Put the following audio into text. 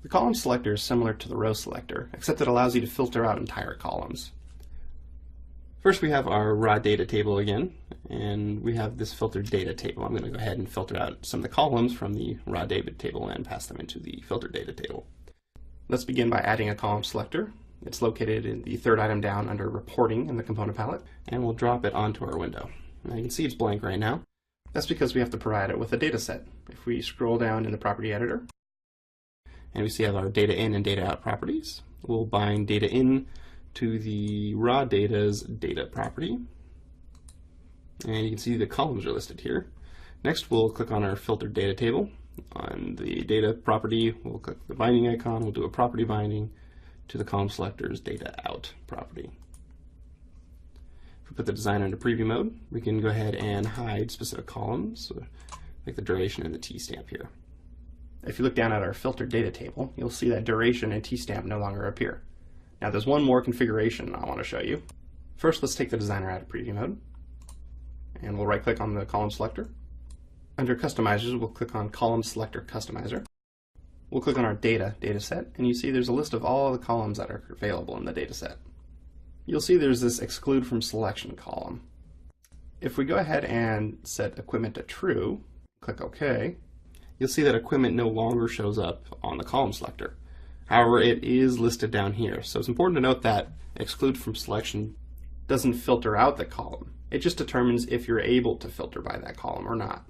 The column selector is similar to the row selector, except it allows you to filter out entire columns. First we have our raw data table again, and we have this filtered data table. I'm going to go ahead and filter out some of the columns from the raw data table and pass them into the filtered data table. Let's begin by adding a column selector. It's located in the third item down under reporting in the component palette, and we'll drop it onto our window. Now you can see it's blank right now. That's because we have to provide it with a data set. If we scroll down in the property editor, and we see our data in and data out properties, we'll bind data in to the raw data's data property, and you can see the columns are listed here. Next we'll click on our filtered data table. On the data property we'll click the binding icon, we'll do a property binding to the column selector's data out property. If we put the design into preview mode, we can go ahead and hide specific columns, like the duration and the T-stamp here. If you look down at our filtered data table, you'll see that duration and T-stamp no longer appear. Now there's one more configuration I want to show you. First, let's take the designer out of preview mode, and we'll right click on the column selector. Under customizers, we'll click on column selector customizer. We'll click on our data set, and you see there's a list of all the columns that are available in the data set. You'll see there's this exclude from selection column. If we go ahead and set equipment to true, click OK, you'll see that equipment no longer shows up on the column selector. However, it is listed down here, so it's important to note that exclude from selection doesn't filter out the column. It just determines if you're able to filter by that column or not.